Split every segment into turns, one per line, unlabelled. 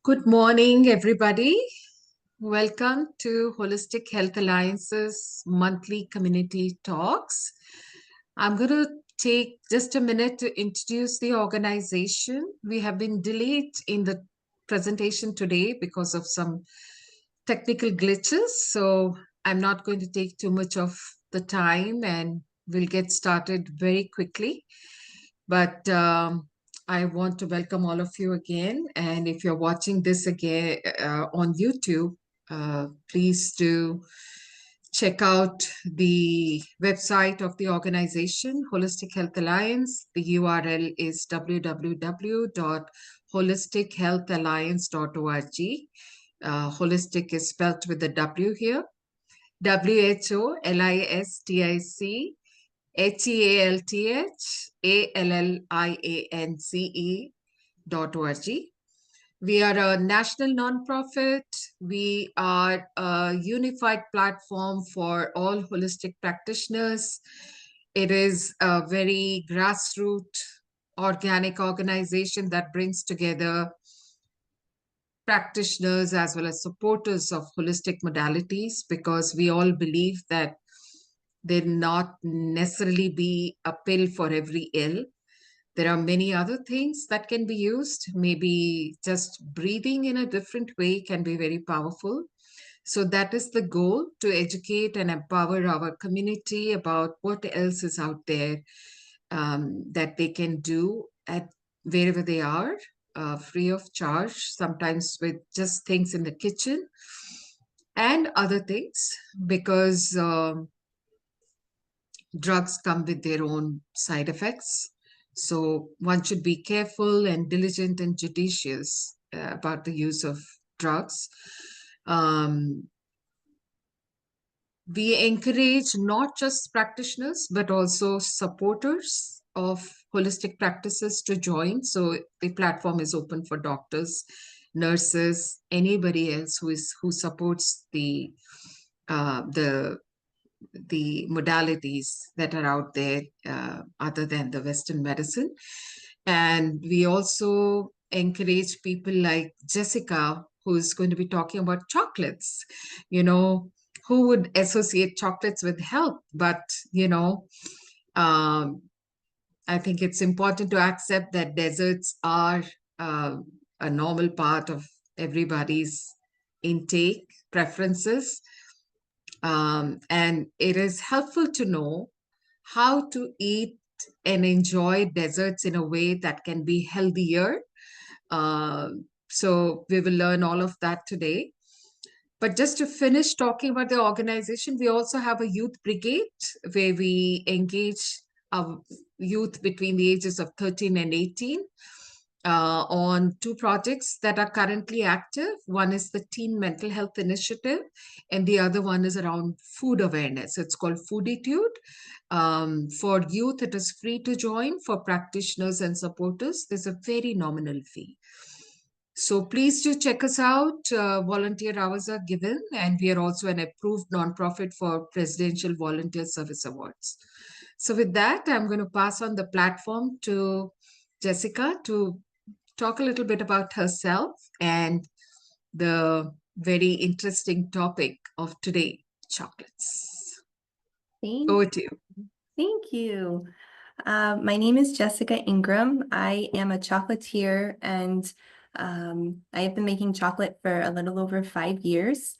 Good morning, everybody. Welcome to Holistic Health Alliance's monthly community talks. I'm going to take just a minute to introduce the organization. We have been delayed in the presentation today because of some technical glitches, so I'm not going to take too much of the time and we'll get started very quickly. But I want to welcome all of you again. And if you're watching this again on YouTube, please do check out the website of the organization, Holistic Health Alliance. The URL is www.holistichealthalliance.org. Holistic is spelled with a W here. WHOLISTIC HEALTHALLIANCE.org. We are a national nonprofit. We are a unified platform for all holistic practitioners. It is a very grassroots organic organization that brings together practitioners as well as supporters of holistic modalities, because we all believe that there not necessarily be a pill for every ill. There are many other things that can be used. Maybe just breathing in a different way can be very powerful. So that is the goal, to educate and empower our community about what else is out there that they can do at wherever they are, free of charge, sometimes with just things in the kitchen and other things, because drugs come with their own side effects. So one should be careful and diligent and judicious about the use of drugs. We encourage not just practitioners, but also supporters of holistic practices to join. So the platform is open for doctors, nurses, anybody else who supports the modalities that are out there other than the Western medicine. And we also encourage people like Jessica, who's going to be talking about chocolates. You know, who would associate chocolates with health? But, I think it's important to accept that desserts are a normal part of everybody's intake preferences. And it is helpful to know how to eat and enjoy desserts in a way that can be healthier. So we will learn all of that today. But just to finish talking about the organization, we also have a youth brigade where we engage our youth between the ages of 13 and 18 on two projects that are currently active. One is the Teen Mental Health Initiative, and the other one is around food awareness. It's called Fooditude. For youth, it is free to join. For practitioners and supporters, there's a very nominal fee. So please do check us out. Volunteer hours are given, and we are also an approved nonprofit for Presidential Volunteer Service Awards. So with that, I'm going to pass on the platform to Jessica to talk a little bit about herself and the very interesting topic of today, chocolates. Over to you.
Thank you. My name is Jessica Ingraham. I am a chocolatier, and I have been making chocolate for a little over 5 years.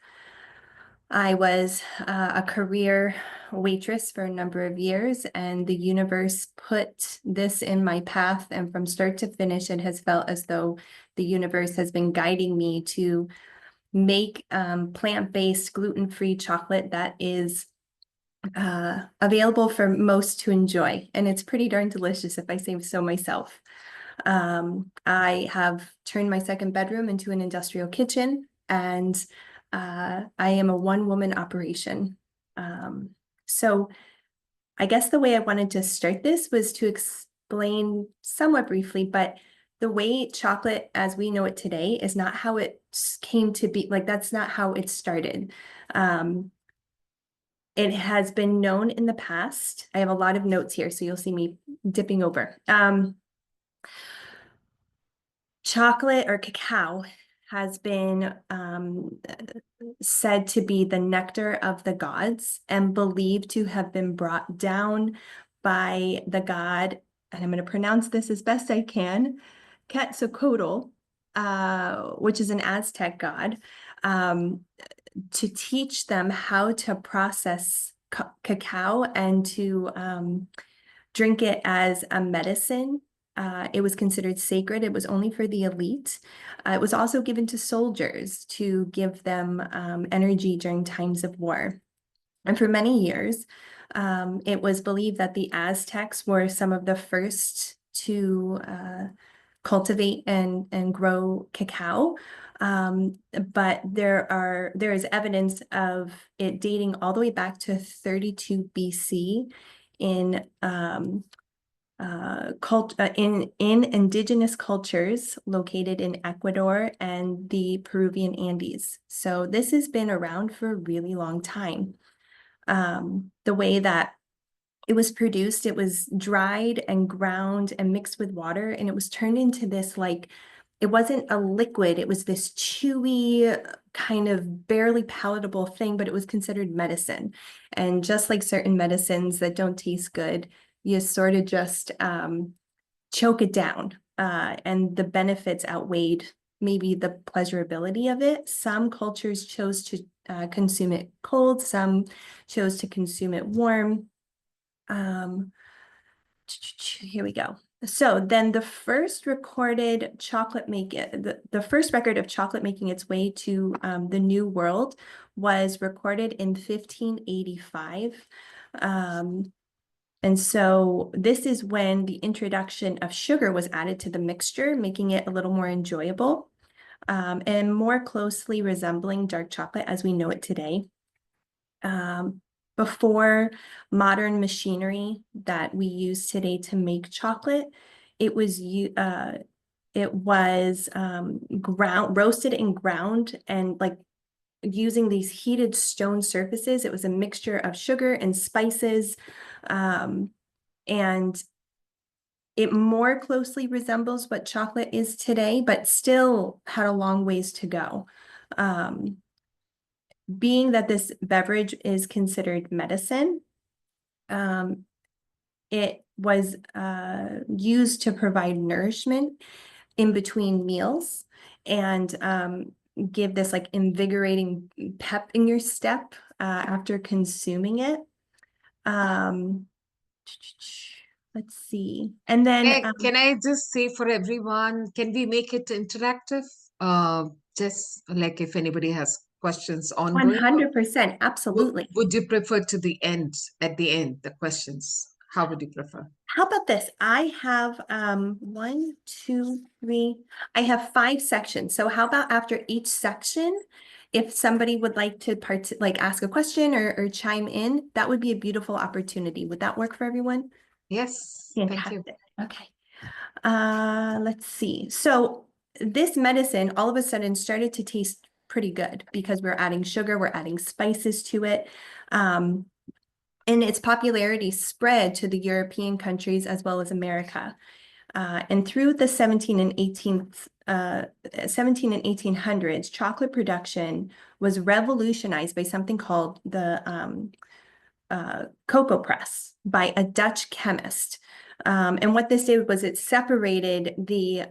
I was a career waitress for a number of years, and the universe put this in my path, and from start to finish, it has felt as though the universe has been guiding me to make plant-based, gluten-free chocolate that is available for most to enjoy. And it's pretty darn delicious, if I say so myself. I have turned my second bedroom into an industrial kitchen, and I am a one-woman operation. So I guess the way I wanted to start this was to explain somewhat briefly, but the way chocolate as we know it today is not how it came to be. Like, that's not how it started. It has been known in the past. I have a lot of notes here, so you'll see me dipping over. Chocolate or cacao has been said to be the nectar of the gods and believed to have been brought down by the god, and I'm going to pronounce this as best I can, Quetzalcoatl, which is an Aztec god, to teach them how to process cacao and to drink it as a medicine. It was considered sacred. It was only for the elite. It was also given to soldiers to give them energy during times of war. And for many years, it was believed that the Aztecs were some of the first to cultivate and grow cacao. But there is evidence of it dating all the way back to 32 BC in in indigenous cultures located in Ecuador and the Peruvian Andes. So this has been around for a really long time. The way that it was produced, it was dried and ground and mixed with water, and it was turned into this, like, it wasn't a liquid, it was this chewy, kind of barely palatable thing, but it was considered medicine. And just like certain medicines that don't taste good, you sort of just choke it down, and the benefits outweighed maybe the pleasurability of it. Some cultures chose to consume it cold, some chose to consume it warm. Here we go. So then the first recorded chocolate the first record of chocolate making its way to the New World was recorded in 1585. And so this is when the introduction of sugar was added to the mixture, making it a little more enjoyable, and more closely resembling dark chocolate as we know it today. Before modern machinery that we use today to make chocolate, it was roasted and ground, and like using these heated stone surfaces. It was a mixture of sugar and spices, and it more closely resembles what chocolate is today, but still had a long ways to go. Being that this beverage is considered medicine, it was used to provide nourishment in between meals and give this like invigorating pep in your step after consuming it. Let's see. And then
Can I just say for everyone, can we make it interactive? Just like if anybody has questions ongoing, or
100%, absolutely.
would you prefer to the end, at the end, the questions? How would you prefer?
How about this? I have 1, 2, 3. I have 5 sections. So how about after each section, if somebody would like to ask a question or chime in, that would be a beautiful opportunity. Would that work for everyone?
Yes, thank you.
Fantastic. Okay. Let's see. So this medicine all of a sudden started to taste pretty good because we're adding sugar, we're adding spices to it. And its popularity spread to the European countries as well as America. And through the 17 and 1800s, chocolate production was revolutionized by something called the cocoa press by a Dutch chemist. And what this did was it separated the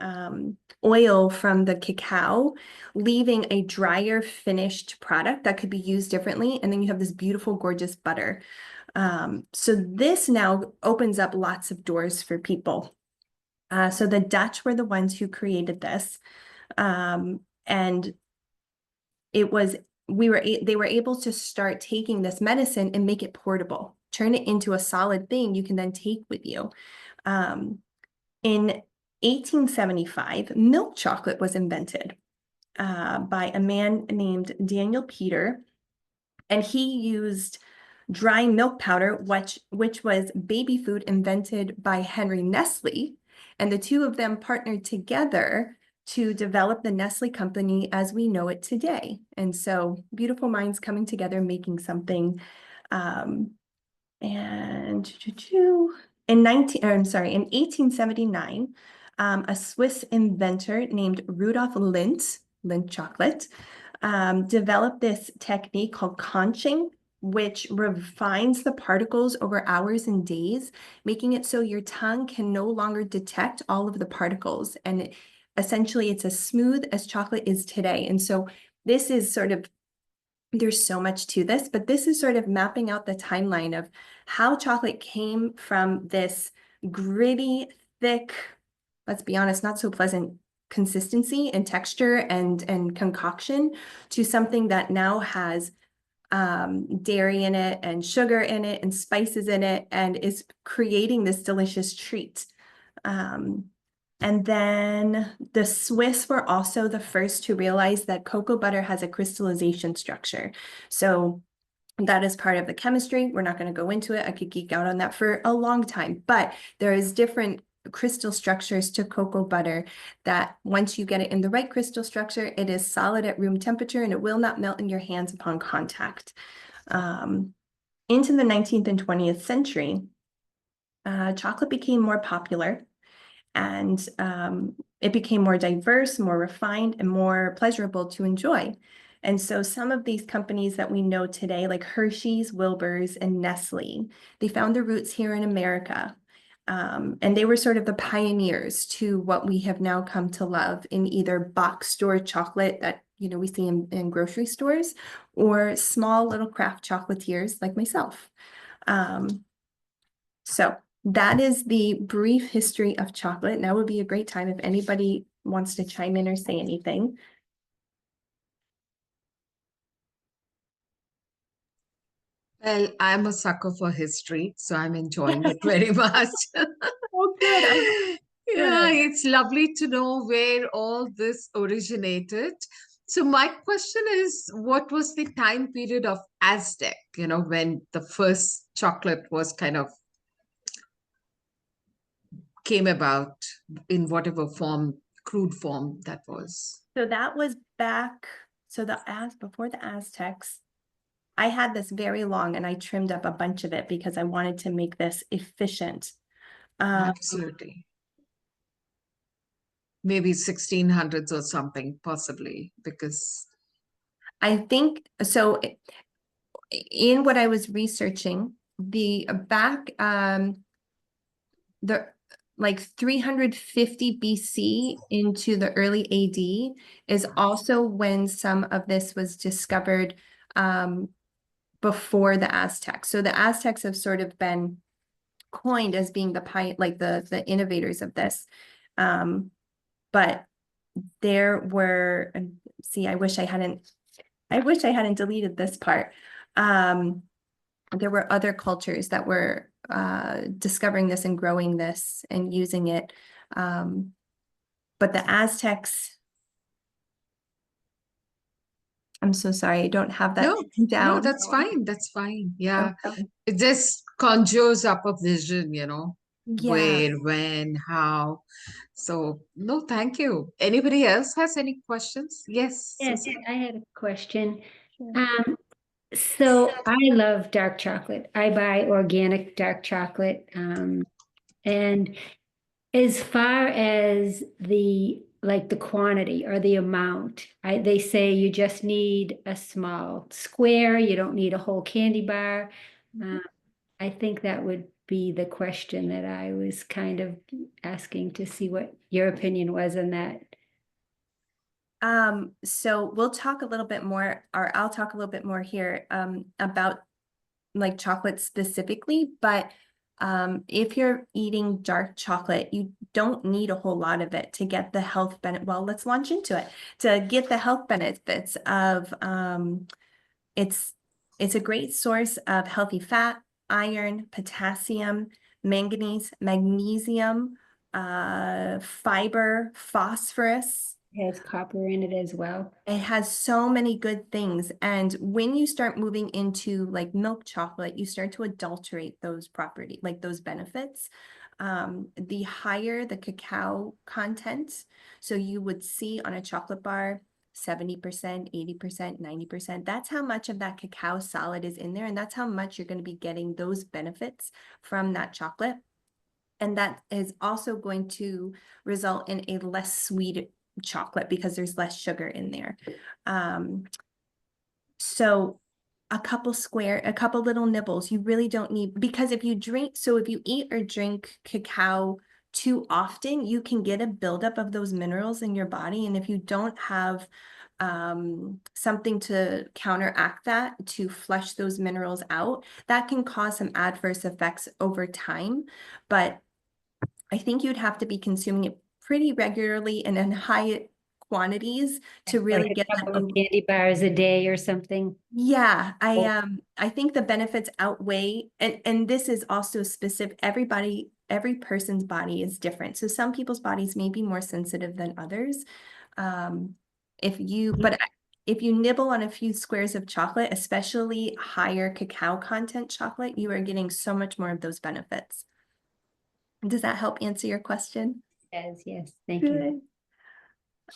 oil from the cacao, leaving a drier finished product that could be used differently. And then you have this beautiful, gorgeous butter. So this now opens up lots of doors for people. So the Dutch were the ones who created this. And it was they were able to start taking this medicine and make it portable, turn it into a solid thing you can then take with you. In 1875, milk chocolate was invented by a man named Daniel Peter, and he used dry milk powder, which was baby food invented by Henry Nestle, and the two of them partnered together to develop the Nestle company as we know it today. And so beautiful minds coming together, making something. And in 1879, a Swiss inventor named Rudolf Lindt chocolate, developed this technique called conching, which refines the particles over hours and days, making it so your tongue can no longer detect all of the particles. And essentially, it's as smooth as chocolate is today. And so this is sort of, there's so much to this, but this is sort of mapping out the timeline of how chocolate came from this gritty, thick, let's be honest, not so pleasant consistency and texture and concoction to something that now has dairy in it and sugar in it and spices in it and is creating this delicious treat. And then the Swiss were also the first to realize that cocoa butter has a crystallization structure. So that is part of the chemistry. We're not going to go into it. I could geek out on that for a long time, but there is different crystal structures to cocoa butter that once you get it in the right crystal structure, it is solid at room temperature and it will not melt in your hands upon contact. Into the 19th and 20th century, chocolate became more popular and it became more diverse, more refined, and more pleasurable to enjoy. And so some of these companies that we know today, like Hershey's, Wilbur's, and Nestle, they found their roots here in America. And they were sort of the pioneers to what we have now come to love in either box store chocolate that we see in grocery stores or small little craft chocolatiers like myself. So that is the brief history of chocolate. Now would be a great time if anybody wants to chime in or say anything.
Well, I'm a sucker for history, so I'm enjoying it very much.
Oh, good.
Yeah, it's lovely to know where all this originated. So my question is, what was the time period of Aztec, when the first chocolate was kind of came about in whatever form, crude form that was?
So that was back, before the Aztecs, I had this very long and I trimmed up a bunch of it because I wanted to make this efficient.
Absolutely. Maybe 1600s or something, possibly, because
I think, so in what I was researching, the like 350 BC into the early AD is also when some of this was discovered before the Aztecs. So the Aztecs have sort of been coined as being the innovators of this. But there were, see, I wish I hadn't deleted this part. There were other cultures that were discovering this and growing this and using it. But the Aztecs, I'm so sorry, I don't have that down.
No, that's fine. That's fine. Yeah.
Okay.
It just conjures up a vision,
Yeah.
where, when, how. So, no, thank you. Anybody else has any questions? Yes,
Yes,
Susan.
I had a question.
Sure.
So I love dark chocolate. I buy organic dark chocolate. And as far as the quantity or the amount, they say you just need a small square. You don't need a whole candy bar. I think that would be the question that I was kind of asking to see what your opinion was on that.
So we'll talk a little bit more, or I'll talk a little bit more here about like chocolate specifically, but if you're eating dark chocolate, you don't need a whole lot of it to get the health benefit. Well, let's launch into it. To get the health benefits of it's a great source of healthy fat, iron, potassium, manganese, magnesium, fiber, phosphorus.
It has copper in it as well.
It has so many good things. And when you start moving into like milk chocolate, you start to adulterate those properties, like those benefits. The higher the cacao content, so you would see on a chocolate bar, 70%, 80%, 90%. That's how much of that cacao solid is in there. And that's how much you're going to be getting those benefits from that chocolate. And that is also going to result in a less sweet chocolate because there's less sugar in there. So a couple little nibbles, you really don't need, because if you eat or drink cacao too often, you can get a buildup of those minerals in your body. And if you don't have something to counteract that, to flush those minerals out, that can cause some adverse effects over time. But I think you'd have to be consuming it pretty regularly and in high quantities to really
Like
get
a
that.
couple of candy bars a day or something.
Yeah,
Oh.
I think the benefits outweigh, and this is also specific. Every person's body is different. So some people's bodies may be more sensitive than others. If you nibble on a few squares of chocolate, especially higher cacao content chocolate, you are getting so much more of those benefits. Does that help answer your question?
Yes, thank you.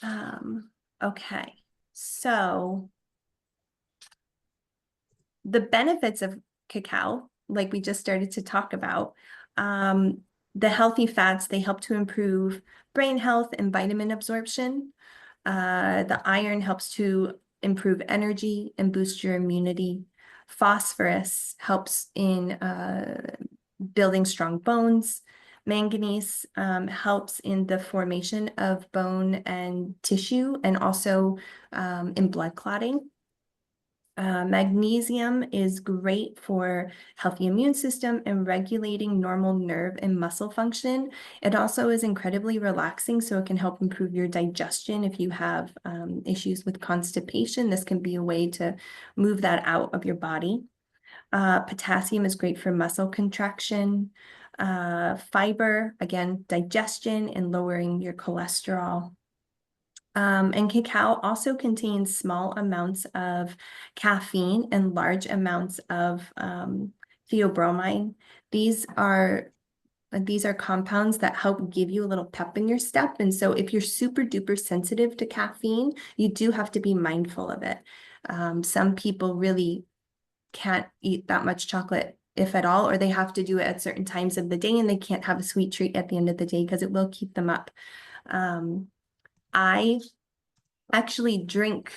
Good. Okay, so the benefits of cacao, like we just started to talk about, the healthy fats, they help to improve brain health and vitamin absorption. The iron helps to improve energy and boost your immunity. Phosphorus helps in building strong bones. Manganese helps in the formation of bone and tissue, and also in blood clotting. Magnesium is great for healthy immune system and regulating normal nerve and muscle function. It also is incredibly relaxing, so it can help improve your digestion if you have issues with constipation. This can be a way to move that out of your body. Potassium is great for muscle contraction. Fiber, again, digestion and lowering your cholesterol. And cacao also contains small amounts of caffeine and large amounts of theobromine. These are compounds that help give you a little pep in your step. And so if you're super duper sensitive to caffeine, you do have to be mindful of it. Some people really can't eat that much chocolate, if at all, or they have to do it at certain times of the day, and they can't have a sweet treat at the end of the day because it will keep them up. I actually drink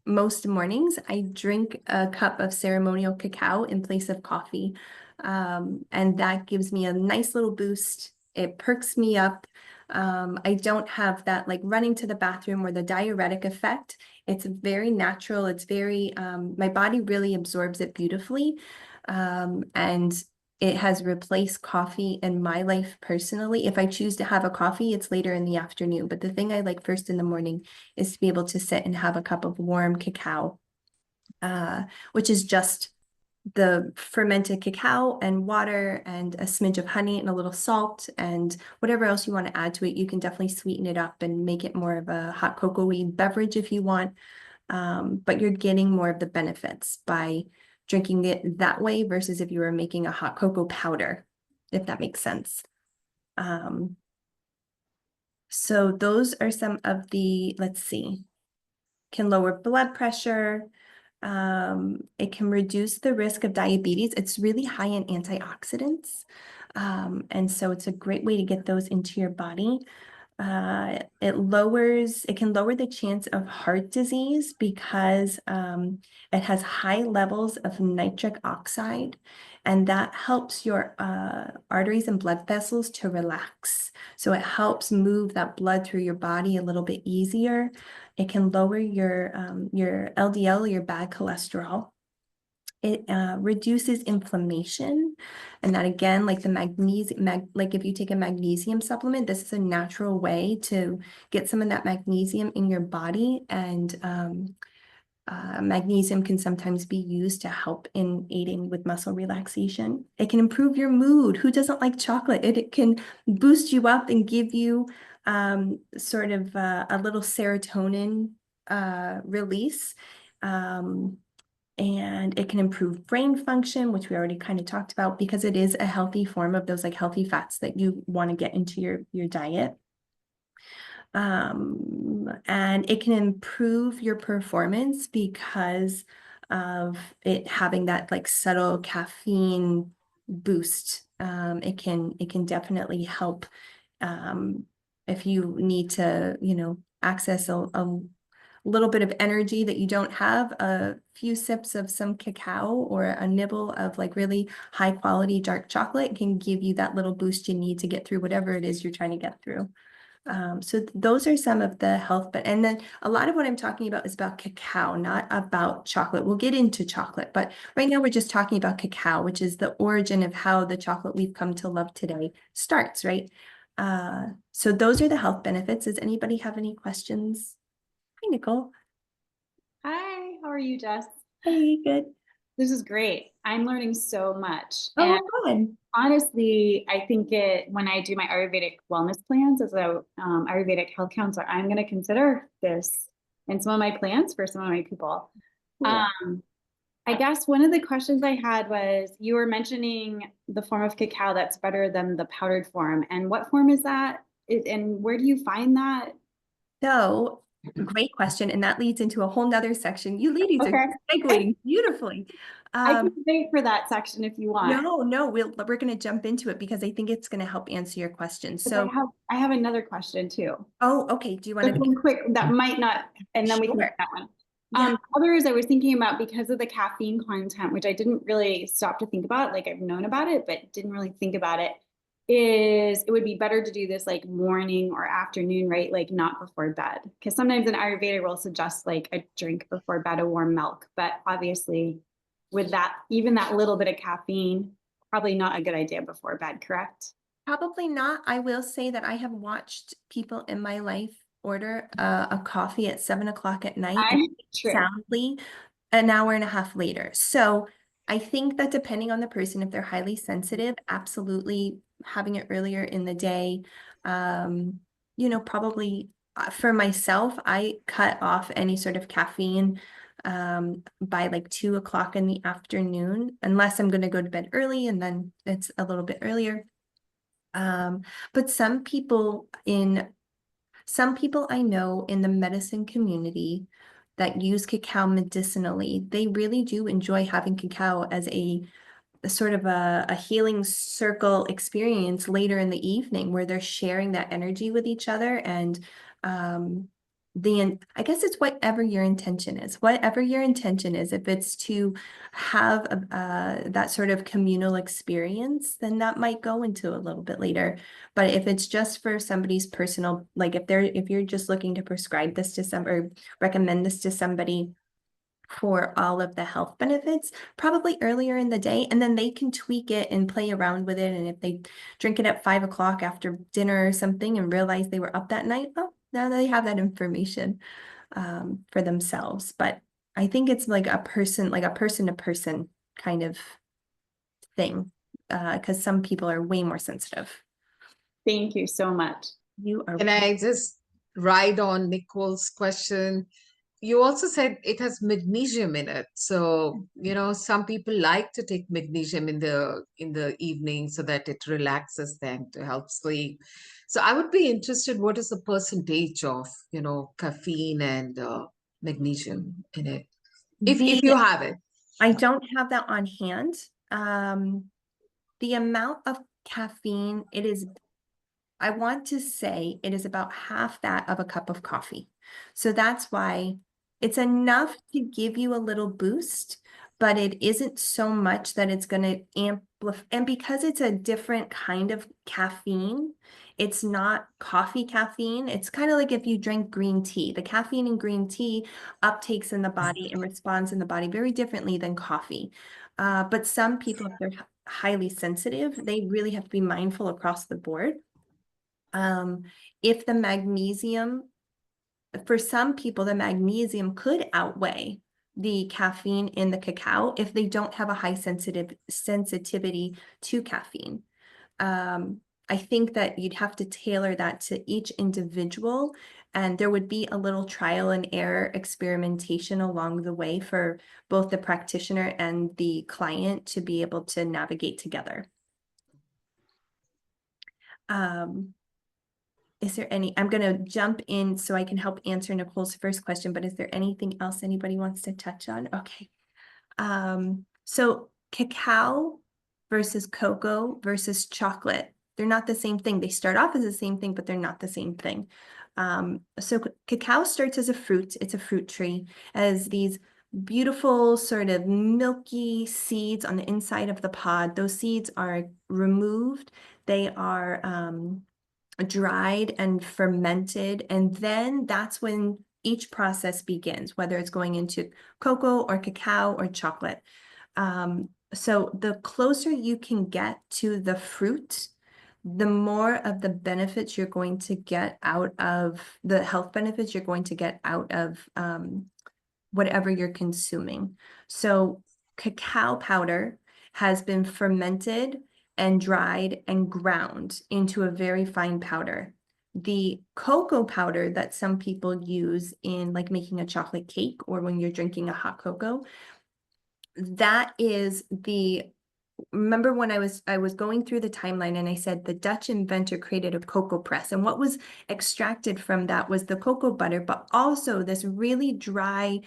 most mornings. I drink a cup of ceremonial cacao in place of coffee. And that gives me a nice little boost. It perks me up. I don't have that like running to the bathroom or the diuretic effect. It's very natural. It's very, my body really absorbs it beautifully. And it has replaced coffee in my life personally. If I choose to have a coffee, it's later in the afternoon. But the thing I like first in the morning is to be able to sit and have a cup of warm cacao, which is just the fermented cacao and water and a smidge of honey and a little salt and whatever else you want to add to it. You can definitely sweeten it up and make it more of a hot cocoa-y beverage if you want. But you're getting more of the benefits by drinking it that way versus if you were making a hot cocoa powder, if that makes sense. So those are some of the, let's see, can lower blood pressure. It can reduce the risk of diabetes. It's really high in antioxidants. And so it's a great way to get those into your body. It can lower the chance of heart disease because it has high levels of nitric oxide, and that helps your arteries and blood vessels to relax. So it helps move that blood through your body a little bit easier. It can lower your LDL, your bad cholesterol. It reduces inflammation, and that again, like the magnesium, like if you take a magnesium supplement, this is a natural way to get some of that magnesium in your body, and magnesium can sometimes be used to help in aiding with muscle relaxation. It can improve your mood. Who doesn't like chocolate? It can boost you up and give you sort of a little serotonin release. And it can improve brain function, which we already kind of talked about, because it is a healthy form of those like healthy fats that you want to get into your diet. And it can improve your performance because of it having that like subtle caffeine boost. It can definitely help if you need to, access a little bit of energy that you don't have. A few sips of some cacao or a nibble of like really high quality dark chocolate can give you that little boost you need to get through whatever it is you're trying to get through. So those are some of the health, and then a lot of what I'm talking about is about cacao, not about chocolate. We'll get into chocolate, but right now we're just talking about cacao, which is the origin of how the chocolate we've come to love today starts, right? So those are the health benefits. Does anybody have any questions? Hi, Nicole.
Hi, how are you, Jess?
Hey, good.
This is great. I'm learning so much.
Oh,
And
good.
honestly, I think when I do my Ayurvedic wellness plans as a Ayurvedic health counselor, I'm going to consider this in some of my plans for some of my people.
Cool.
I guess one of the questions I had was, you were mentioning the form of cacao that's better than the powdered form. And what form is that? And where do you find that?
So great question. And that leads into a whole nother section. You ladies
Okay.
are segueing beautifully.
I can wait for that section if you want.
No, we're going to jump into it because I think it's going to help answer your question. So
I have another question too.
oh, okay. Do you want to
One quick that might not, and then we can
Sure.
get that one.
Yeah.
Others I was thinking about because of the caffeine content, which I didn't really stop to think about. Like I've known about it, but didn't really think about it. Is it would be better to do this like morning or afternoon, right? Like not before bed, because sometimes in Ayurveda will suggest like a drink before bed, a warm milk. But obviously, with that, even that little bit of caffeine, probably not a good idea before bed. Correct?
Probably not. I will say that I have watched people in my life order a coffee at 7 o'clock at night and
True.
soundly an hour and a half later. So I think that depending on the person, if they're highly sensitive, absolutely having it earlier in the day, probably for myself, I cut off any sort of caffeine by like 2 o'clock in the afternoon, unless I'm going to go to bed early and then it's a little bit earlier. But some people I know in the medicine community that use cacao medicinally, they really do enjoy having cacao as a sort of a healing circle experience later in the evening where they're sharing that energy with each other. And I guess it's whatever your intention is. If it's to have that sort of communal experience, then that might go into a little bit later. But if it's just for somebody's personal, like if you're just looking to prescribe this to or recommend this to somebody for all of the health benefits, probably earlier in the day, and then they can tweak it and play around with it. And if they drink it at 5 o'clock after dinner or something and realize they were up that night, well, now they have that information for themselves. But I think it's like a person to person kind of thing, because some people are way more sensitive.
Thank you so much.
You are.
And I just ride on Nicole's question. You also said it has magnesium in it. So, some people like to take magnesium in the evening so that it relaxes them to help sleep. So I would be interested, what is the percentage of, caffeine and magnesium in it? If you have it.
I don't have that on hand. The amount of caffeine, I want to say it is about half that of a cup of coffee. So that's why it's enough to give you a little boost, but it isn't so much that it's going to amplify. And because it's a different kind of caffeine, it's not coffee caffeine. It's kind of like if you drink green tea. The caffeine in green tea uptakes in the body and responds in the body very differently than coffee. But some people, if they're highly sensitive, they really have to be mindful across the board. If the magnesium, for some people, the magnesium could outweigh the caffeine in the cacao if they don't have a high sensitivity to caffeine. I think that you'd have to tailor that to each individual, and there would be a little trial and error experimentation along the way for both the practitioner and the client to be able to navigate together. Is there I'm going to jump in so I can help answer Nicole's first question, but is there anything else anybody wants to touch on? Okay. So cacao versus cocoa versus chocolate. They're not the same thing. They start off as the same thing, but they're not the same thing. So cacao starts as a fruit. It's a fruit tree, as these beautiful sort of milky seeds on the inside of the pod. Those seeds are removed. They are dried and fermented, and then that's when each process begins, whether it's going into cocoa or cacao or chocolate. So the closer you can get to the fruit, the more of the benefits you're going to get out of the health benefits you're going to get out of whatever you're consuming. So cacao powder has been fermented and dried and ground into a very fine powder. The cocoa powder that some people use in like making a chocolate cake or when you're drinking a hot cocoa, that is the, remember when I was going through the timeline and I said the Dutch inventor created a cocoa press, and what was extracted from that was the cocoa butter, but also this really dry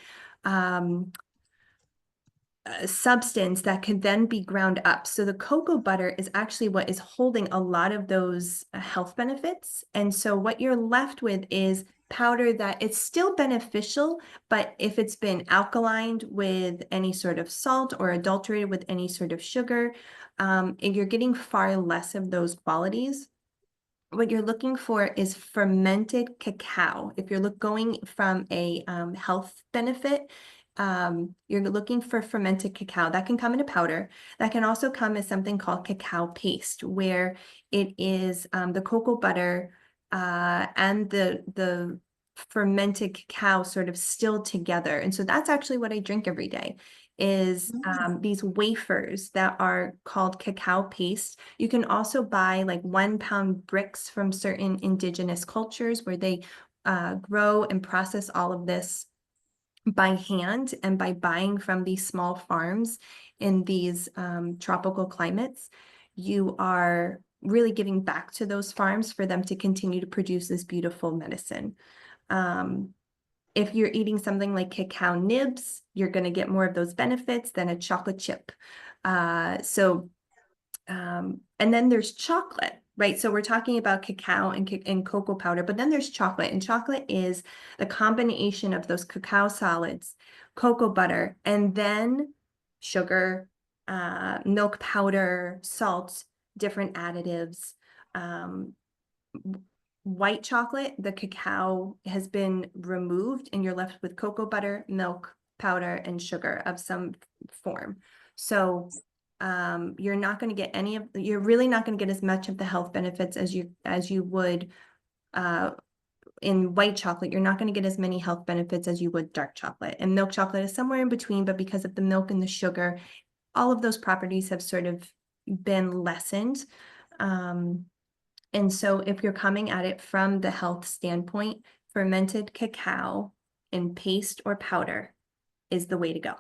substance that could then be ground up. So the cocoa butter is actually what is holding a lot of those health benefits. And so what you're left with is powder that it's still beneficial, but if it's been alkalined with any sort of salt or adulterated with any sort of sugar, you're getting far less of those qualities. What you're looking for is fermented cacao. If you're going from a health benefit, you're looking for fermented cacao. That can come in a powder. That can also come as something called cacao paste, where it is the cocoa butter and the fermented cacao sort of still together. And so that's actually what I drink every day, is these wafers that are called cacao paste. You can also buy like 1 pound bricks from certain indigenous cultures where they grow and process all of this by hand and by buying from these small farms in these tropical climates. You are really giving back to those farms for them to continue to produce this beautiful medicine. If you're eating something like cacao nibs, you're going to get more of those benefits than a chocolate chip. And then there's chocolate, right? So we're talking about cacao and cocoa powder, but then there's chocolate, and chocolate is the combination of those cacao solids, cocoa butter, and then sugar, milk powder, salt, different additives. White chocolate, the cacao has been removed and you're left with cocoa butter, milk powder, and sugar of some form. So you're not going to get you're really not going to get as much of the health benefits as you would in white chocolate. You're not going to get as many health benefits as you would dark chocolate. And milk chocolate is somewhere in between, but because of the milk and the sugar, all of those properties have sort of been lessened. And so if you're coming at it from the health standpoint, fermented cacao in paste or powder is the way to go.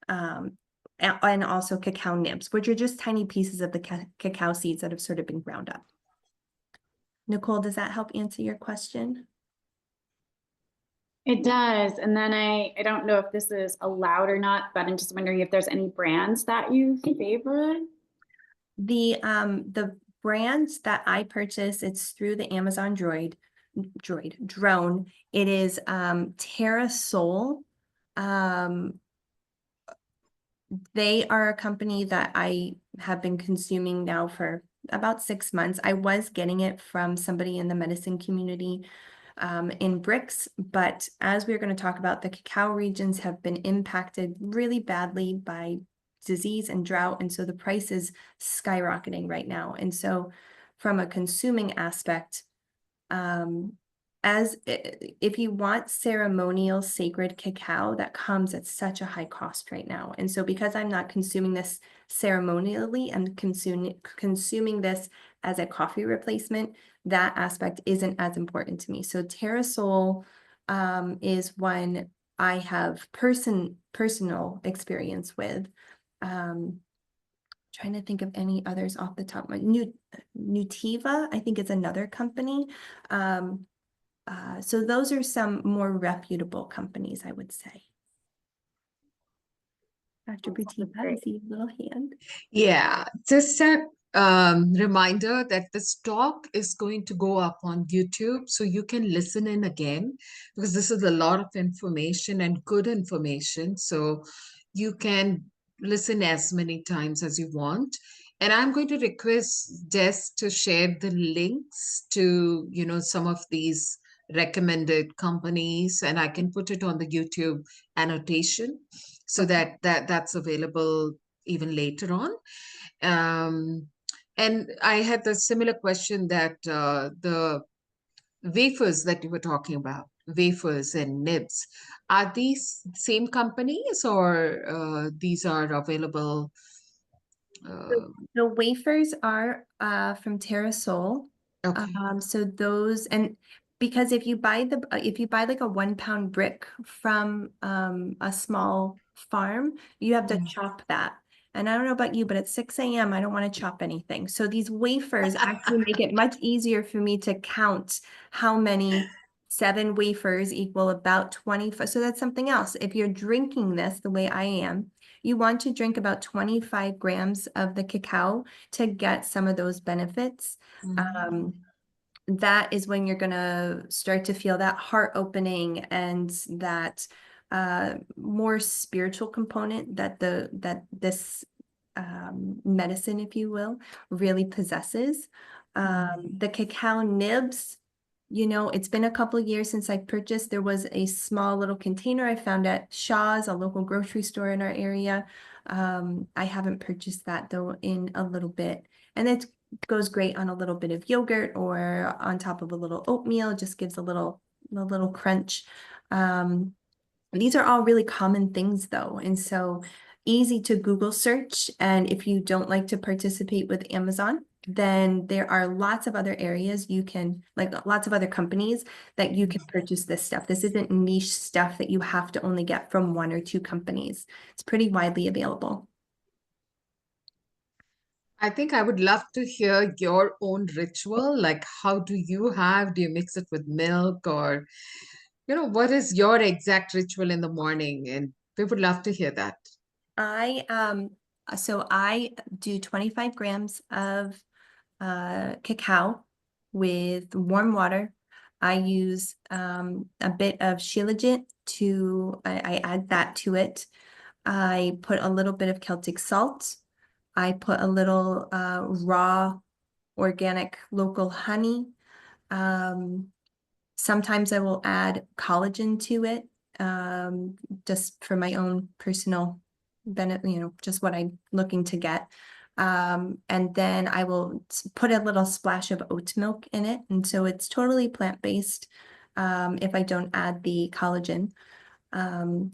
And also cacao nibs, which are just tiny pieces of the cacao seeds that have sort of been ground up. Nicole, does that help answer your question?
It does. And then I don't know if this is allowed or not, but I'm just wondering if there's any brands that you favor.
The brands that I purchase, it's through the Amazon drone. It is Terrasol. They are a company that I have been consuming now for about 6 months. I was getting it from somebody in the medicine community in bricks, but as we're going to talk about, the cacao regions have been impacted really badly by disease and drought, and so the price is skyrocketing right now. And so from a consuming aspect, if you want ceremonial sacred cacao, that comes at such a high cost right now. And so because I'm not consuming this ceremonially, I'm consuming this as a coffee replacement, that aspect isn't as important to me. So Terrasol is one I have personal experience with. Trying to think of any others off the top of my Nutiva, I think, is another company. So those are some more reputable companies, I would say. Dr.
That's
Pratima, I
great.
see your little hand.
Yeah, just a reminder that this talk is going to go up on YouTube, so you can listen in again because this is a lot of information and good information. So you can listen as many times as you want. And I'm going to request Des to share the links to, some of these recommended companies, and I can put it on the YouTube annotation so that's available even later on. Um, and I had the similar question that the wafers that you were talking about, wafers and nibs, are these same companies or these are available?
The wafers are from Terrasol.
Okay.
So those, and because if you buy like a 1 pound brick from a small farm, you have to chop that. And I don't know about you, but at 6 a.m. I don't want to chop anything. So these wafers actually make it much easier for me to count how many 7 wafers equal about 20. So that's something else. If you're drinking this the way I am, you want to drink about 25 grams of the cacao to get some of those benefits. That is when you're going to start to feel that heart opening and that more spiritual component that this medicine, if you will, really possesses. The cacao nibs, it's been a couple of years since I purchased. There was a small little container I found at Shaw's, a local grocery store in our area. I haven't purchased that though in a little bit. And it goes great on a little bit of yogurt or on top of a little oatmeal, just gives a little crunch. These are all really common things though. And so easy to Google search. And if you don't like to participate with Amazon, then there are lots of other areas you can, like lots of other companies that you can purchase this stuff. This isn't niche stuff that you have to only get from 1 or 2 companies. It's pretty widely available.
I think I would love to hear your own ritual. Like, how do you mix it with milk or, what is your exact ritual in the morning? And we would love to hear that.
So I do 25 grams of cacao with warm water. I use a bit of shilajit I add that to it. I put a little bit of Celtic salt. I put a little raw organic local honey. Sometimes I will add collagen to it, just for my own personal benefit, just what I'm looking to get. And then I will put a little splash of oat milk in it. And so it's totally plant-based if I don't add the collagen. And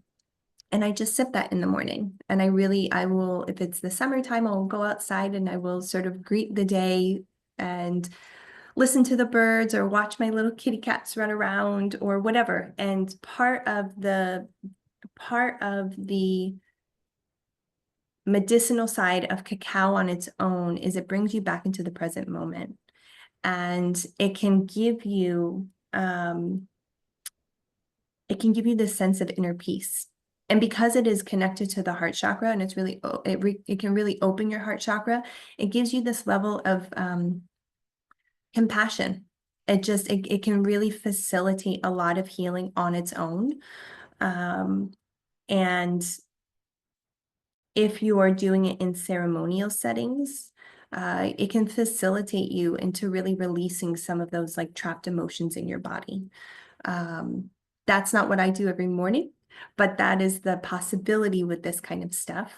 I just sip that in the morning. And I will, if it's the summertime, I'll go outside and I will sort of greet the day and listen to the birds or watch my little kitty cats run around or whatever. And part of the medicinal side of cacao on its own is it brings you back into the present moment. And it can give you this sense of inner peace. And because it is connected to the heart chakra and it's really, it can really open your heart chakra, it gives you this level of compassion. It can really facilitate a lot of healing on its own. And if you are doing it in ceremonial settings, it can facilitate you into really releasing some of those like trapped emotions in your body. That's not what I do every morning, but that is the possibility with this kind of stuff.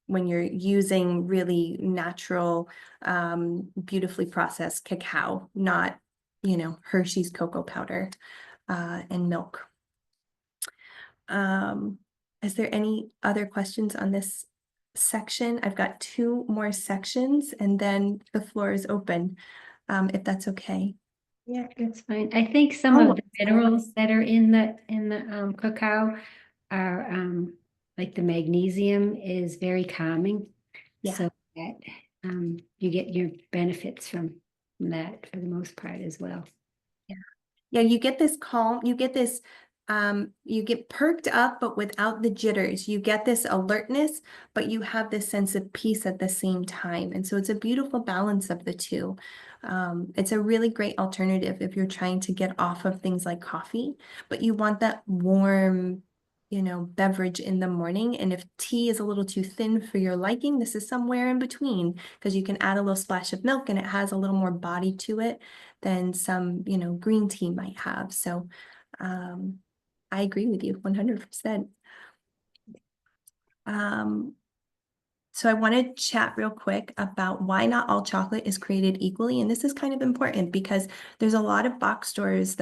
When you're using really natural, beautifully processed cacao, not, Hershey's cocoa powder and milk. Is there any other questions on this section? I've got 2 more sections and then the floor is open, if that's okay.
Yeah, that's fine. I think some of the minerals that are in the cacao are like the magnesium is very calming.
Yeah.
So that you get your benefits from that for the most part as well.
Yeah, you get this calm, you get this you get perked up, but without the jitters. You get this alertness, but you have this sense of peace at the same time. And so it's a beautiful balance of the two. It's a really great alternative if you're trying to get off of things like coffee, but you want that warm, beverage in the morning. And if tea is a little too thin for your liking, this is somewhere in between, because you can add a little splash of milk and it has a little more body to it than some, green tea might have. So, I agree with you 100%. So I want to chat real quick about why not all chocolate is created equally. And this is kind of important because there's a lot of box stores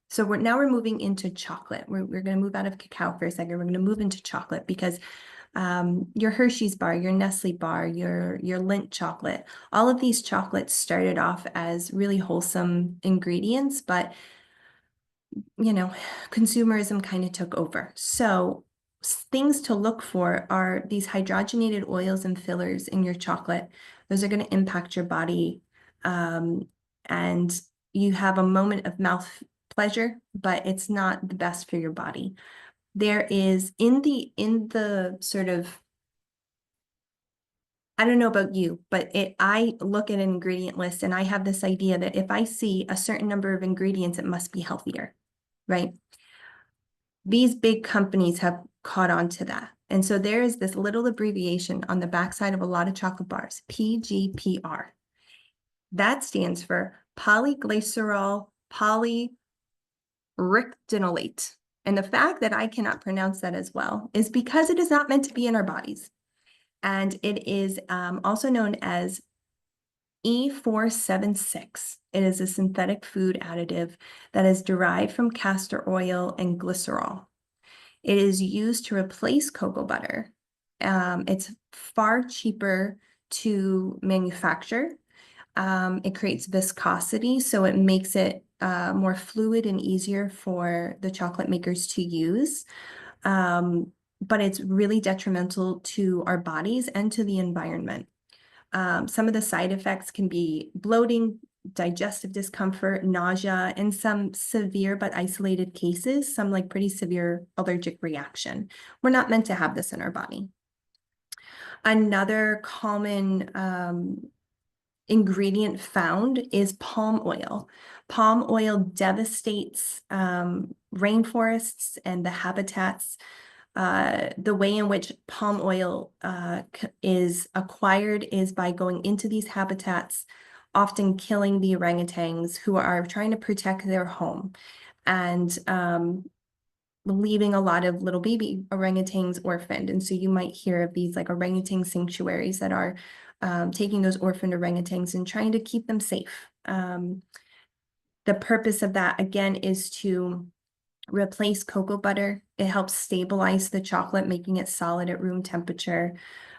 so we're moving into chocolate. We're going to move out of cacao for a second. We're going to move into chocolate because your Hershey's bar, your Nestle bar, your Lindt chocolate, all of these chocolates started off as really wholesome ingredients, but consumerism kind of took over. So things to look for are these hydrogenated oils and fillers in your chocolate. Those are going to impact your body. And you have a moment of mouth pleasure, but it's not the best for your body. There is in the sort of, I don't know about you, but I look at an ingredient list and I have this idea that if I see a certain number of ingredients, it must be healthier, right? These big companies have caught on to that. And so there is this little abbreviation on the backside of a lot of chocolate bars, PGPR. That stands for polyglycerol polyrictinolate. And the fact that I cannot pronounce that as well is because it is not meant to be in our bodies. And it is also known as E476. It is a synthetic food additive that is derived from castor oil and glycerol. It is used to replace cocoa butter. It's far cheaper to manufacture. It creates viscosity, so it makes it more fluid and easier for the chocolate makers to use. But it's really detrimental to our bodies and to the environment. Some of the side effects can be bloating, digestive discomfort, nausea, and some severe but isolated cases, some like pretty severe allergic reaction. We're not meant to have this in our body. Another common ingredient found is palm oil. Palm oil devastates rainforests and the habitats. The way in which palm oil is acquired is by going into these habitats, often killing the orangutans who are trying to protect their home, and leaving a lot of little baby orangutans orphaned. And so you might hear of these like orangutan sanctuaries that are taking those orphaned orangutans and trying to keep them safe. The purpose of that, again, is to replace cocoa butter. It helps stabilize the chocolate, making it solid at room temperature,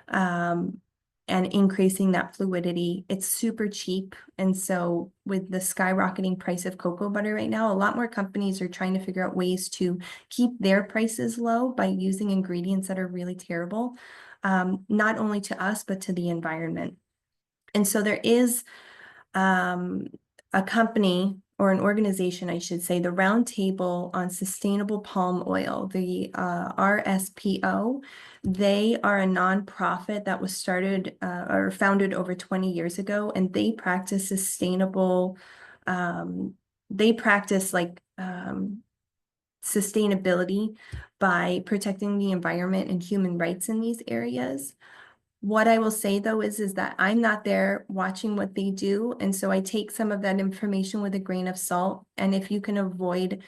and increasing that fluidity. It's super cheap. And so with the skyrocketing price of cocoa butter right now, a lot more companies are trying to figure out ways to keep their prices low by using ingredients that are really terrible, not only to us, but to the environment. And so there is a company, or an organization, I should say, the Roundtable on Sustainable Palm Oil, the RSPO. They are a nonprofit that was started or founded over 20 years ago, and they practice sustainable, sustainability by protecting the environment and human rights in these areas. What I will say, though, is that I'm not there watching what they do. And so I take some of that information with a grain of salt. And if you can avoid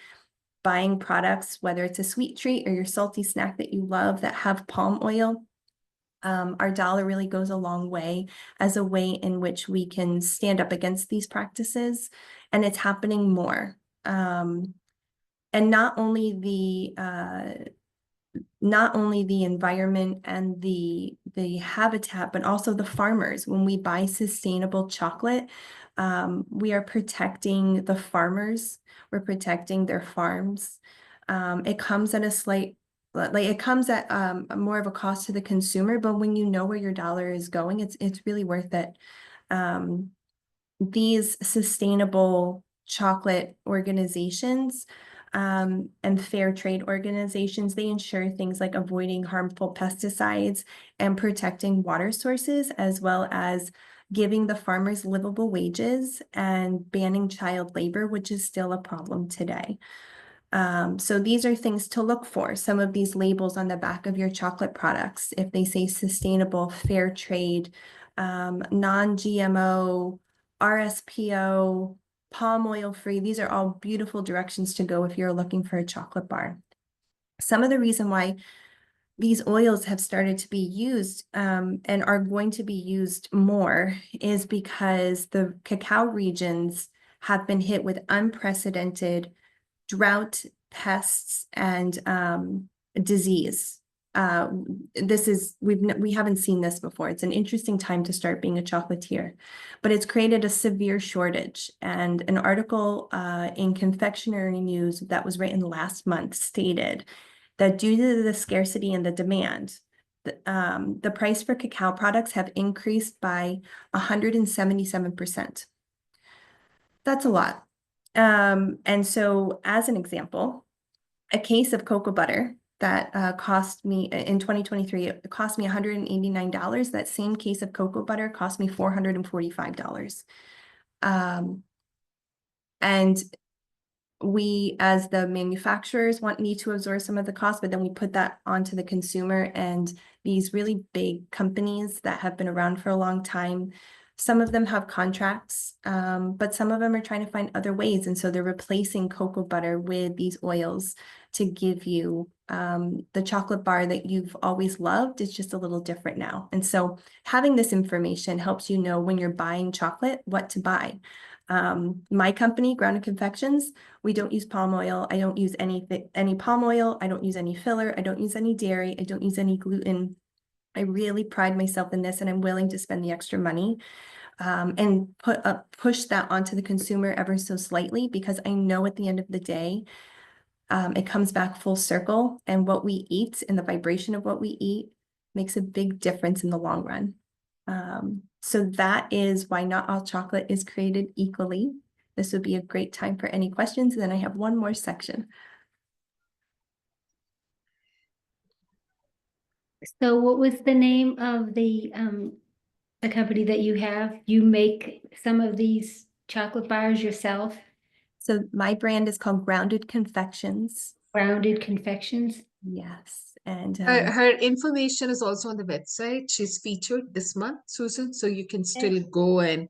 buying products, whether it's a sweet treat or your salty snack that you love that have palm oil, our dollar really goes a long way as a way in which we can stand up against these practices. And it's happening more. And not only the environment and the habitat, but also the farmers. When we buy sustainable chocolate, we are protecting the farmers. We're protecting their farms. It comes at more of a cost to the consumer, but when you know where your dollar is going, it's really worth it. These sustainable chocolate organizations and fair trade organizations. They ensure things like avoiding harmful pesticides and protecting water sources, as well as giving the farmers livable wages and banning child labor, which is still a problem today. So these are things to look for. Some of these labels on the back of your chocolate products, if they say sustainable, fair trade, non-GMO, RSPO, palm oil free, these are all beautiful directions to go if you're looking for a chocolate bar. Some of the reason why these oils have started to be used and are going to be used more is because the cacao regions have been hit with unprecedented drought, pests, and disease. We haven't seen this before. It's an interesting time to start being a chocolatier, but it's created a severe shortage. And an article in Confectionery News that was written last month stated that due to the scarcity and the demand, the price for cacao products have increased by 177%. That's a lot. And so as an example, a case of cocoa butter that cost me in 2023, it cost me $189. That same case of cocoa butter cost me $445. And we, as the manufacturers, need to absorb some of the cost, but then we put that onto the consumer, and these really big companies that have been around for a long time, some of them have contracts, but some of them are trying to find other ways. And so they're replacing cocoa butter with these oils to give you the chocolate bar that you've always loved. It's just a little different now. And so having this information helps you know when you're buying chocolate, what to buy. My company, Grounded Confections, we don't use palm oil. I don't use any palm oil. I don't use any filler. I don't use any dairy. I don't use any gluten. I really pride myself in this, and I'm willing to spend the extra money and push that onto the consumer ever so slightly, because I know at the end of the day, it comes back full circle, and what we eat and the vibration of what we eat makes a big difference in the long run. So that is why not all chocolate is created equally. This would be a great time for any questions. And then I have one more section.
So what was the name of the company that you have? You make some of these chocolate bars yourself?
So my brand is called Grounded Confections.
Grounded Confections?
Yes. And
her information is also on the website. She's featured this month, Susan, so you can still go, and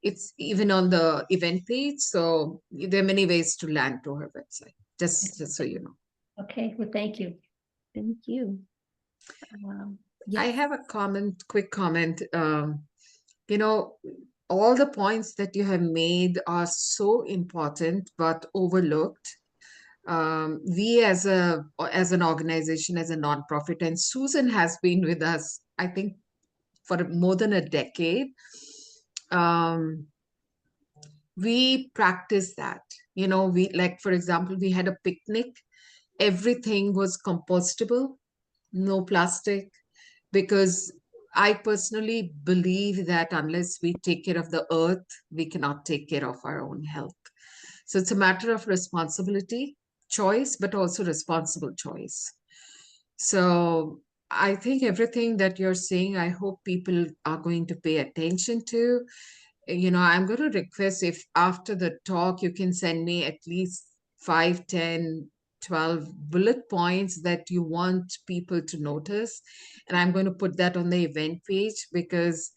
it's even on the event page. So there are many ways to land to her website, just so you know.
Okay, well, thank you.
Thank you.
I have a quick comment. You know, all the points that you have made are so important but overlooked. We as an organization, as a nonprofit, and Susan has been with us, I think, for more than a decade. We practice that. You know, we, like, for example, we had a picnic. Everything was compostable, no plastic, because I personally believe that unless we take care of the earth, we cannot take care of our own health. So it's a matter of responsibility, choice, but also responsible choice. So I think everything that you're saying, I hope people are going to pay attention to. You know, I'm going to request if after the talk, you can send me at least 5, 10, 12 bullet points that you want people to notice. And I'm going to put that on the event page, because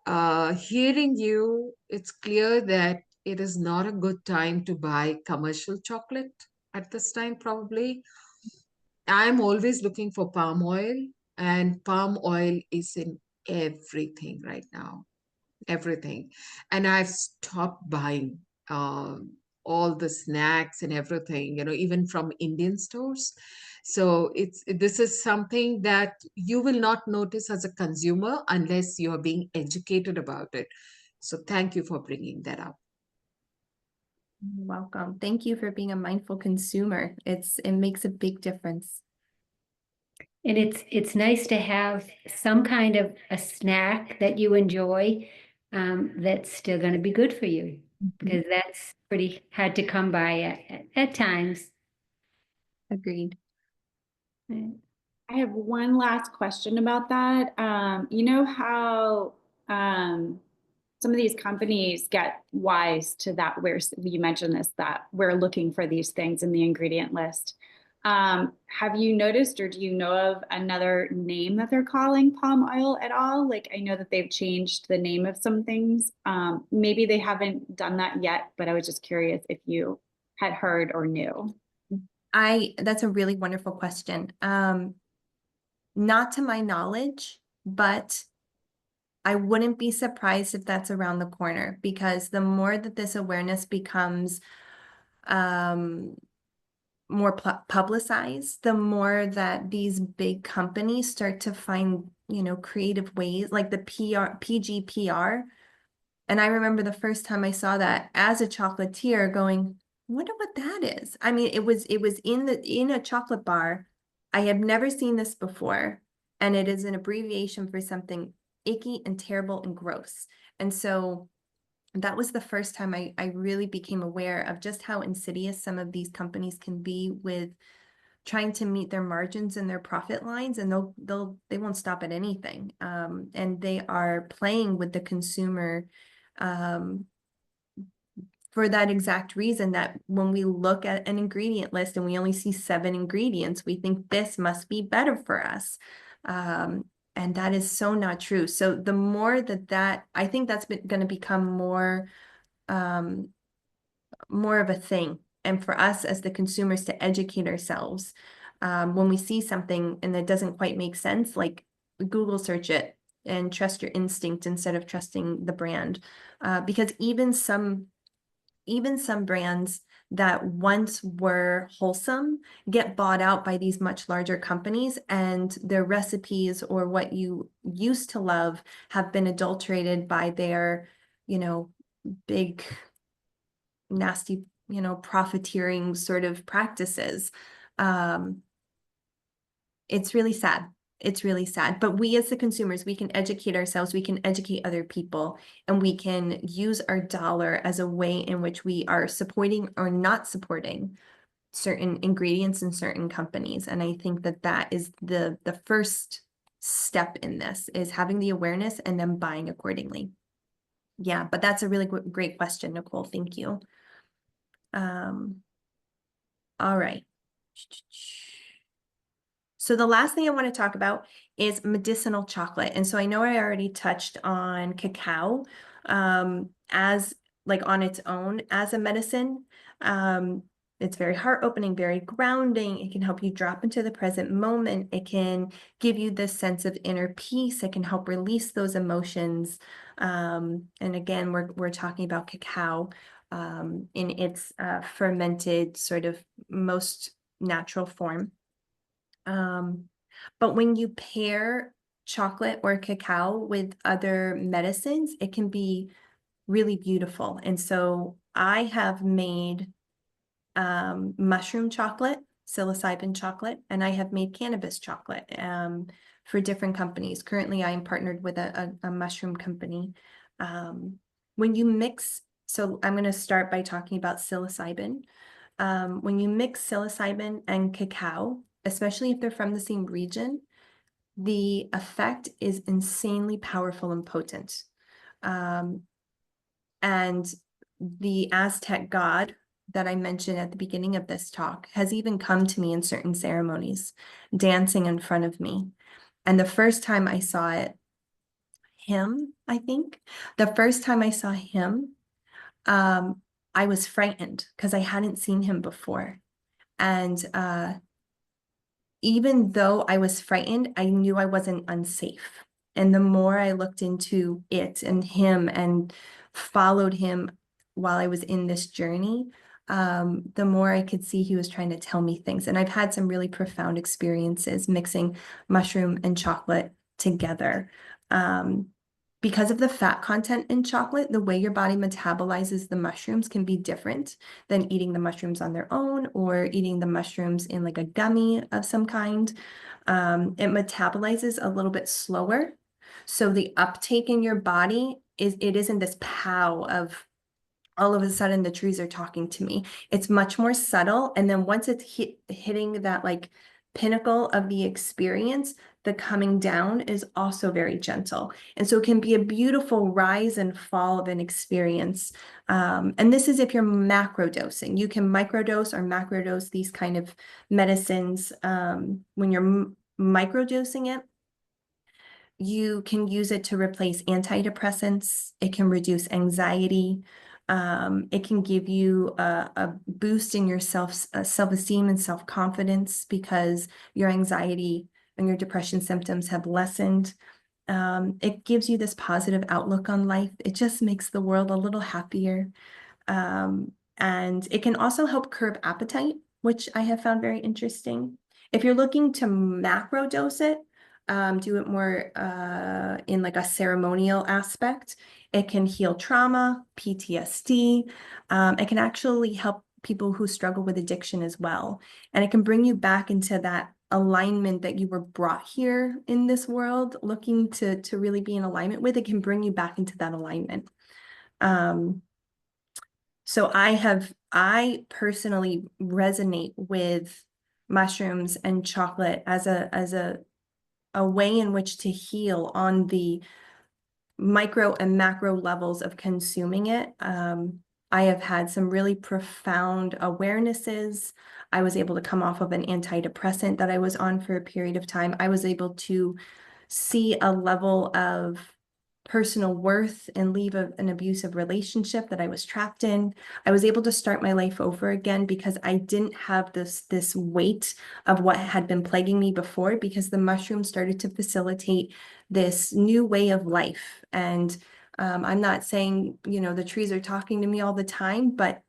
hearing you, it's clear that it is not a good time to buy commercial chocolate at this time, probably. I'm always looking for palm oil, and palm oil is in everything right now. Everything. And I've stopped buying all the snacks and everything, you know, even from Indian stores. So this is something that you will not notice as a consumer unless you are being educated about it. So thank you for bringing that up.
You're welcome. Thank you for being a mindful consumer. It makes a big difference.
And it's nice to have some kind of a snack that you enjoy that's still going to be good for you, because that's pretty hard to come by at times.
Agreed.
Right.
I have one last question about that. You know how some of these companies get wise to that, where you mentioned this, that we're looking for these things in the ingredient list. Have you noticed, or do you know of another name that they're calling palm oil at all? Like, I know that they've changed the name of some things. Maybe they haven't done that yet, but I was just curious if you had heard or knew.
That's a really wonderful question. Not to my knowledge, but I wouldn't be surprised if that's around the corner, because the more that this awareness becomes more publicized, the more that these big companies start to find, creative ways, like the PGPR. And I remember the first time I saw that as a chocolatier going, I wonder what that is. I mean, it was in a chocolate bar. I have never seen this before. And it is an abbreviation for something icky and terrible and gross. And so that was the first time I really became aware of just how insidious some of these companies can be with trying to meet their margins and their profit lines, and they won't stop at anything. And they are playing with the consumer for that exact reason, that when we look at an ingredient list and we only see 7 ingredients, we think this must be better for us. And that is so not true. So the more that I think that's going to become more of a thing. And for us as the consumers to educate ourselves, when we see something and that doesn't quite make sense, like Google search it and trust your instinct instead of trusting the brand. Because even some brands that once were wholesome get bought out by these much larger companies, and their recipes or what you used to love have been adulterated by their, big, nasty, profiteering sort of practices. It's really sad. It's really sad. But we as the consumers, we can educate ourselves, we can educate other people, and we can use our dollar as a way in which we are supporting or not supporting certain ingredients in certain companies. And I think that is the first step in this, is having the awareness and then buying accordingly. Yeah, but that's a really great question, Nicole. Thank you. All right. So the last thing I want to talk about is medicinal chocolate. And so I know I already touched on cacao as like on its own as a medicine. It's very heart-opening, very grounding. It can help you drop into the present moment. It can give you this sense of inner peace. It can help release those emotions. And again, we're talking about cacao in its fermented sort of most natural form. But when you pair chocolate or cacao with other medicines, it can be really beautiful. And so I have made mushroom chocolate, psilocybin chocolate, and I have made cannabis chocolate for different companies. Currently, I am partnered with a mushroom company. When you mix, so I'm going to start by talking about psilocybin. When you mix psilocybin and cacao, especially if they're from the same region, the effect is insanely powerful and potent. And the Aztec god that I mentioned at the beginning of this talk has even come to me in certain ceremonies, dancing in front of me. And the first time I saw it, the first time I saw him, I was frightened because I hadn't seen him before. And even though I was frightened, I knew I wasn't unsafe. And the more I looked into it and him and followed him while I was in this journey, the more I could see he was trying to tell me things. And I've had some really profound experiences mixing mushroom and chocolate together. Because of the fat content in chocolate, the way your body metabolizes the mushrooms can be different than eating the mushrooms on their own or eating the mushrooms in like a gummy of some kind. It metabolizes a little bit slower. So the uptake in your body isn't this pow of all of a sudden the trees are talking to me. It's much more subtle. And then once it's hitting that like pinnacle of the experience, the coming down is also very gentle. And so it can be a beautiful rise and fall of an experience. And this is if you're macro dosing. You can microdose or macrodose these kind of medicines. When you're microdosing it, you can use it to replace antidepressants. It can reduce anxiety. It can give you a boost in your self-esteem and self-confidence because your anxiety and your depression symptoms have lessened. It gives you this positive outlook on life. It just makes the world a little happier. And it can also help curb appetite, which I have found very interesting. If you're looking to macro dose it, do it more in like a ceremonial aspect, it can heal trauma, PTSD. It can actually help people who struggle with addiction as well. And it can bring you back into that alignment that you were brought here in this world, looking to really be in alignment with. It can bring you back into that alignment. So I personally resonate with mushrooms and chocolate as a way in which to heal on the micro and macro levels of consuming it. I have had some really profound awarenesses. I was able to come off of an antidepressant that I was on for a period of time. I was able to see a level of personal worth and leave an abusive relationship that I was trapped in. I was able to start my life over again because I didn't have this weight of what had been plaguing me before, because the mushrooms started to facilitate this new way of life. And I'm not saying, you know, the trees are talking to me all the time, but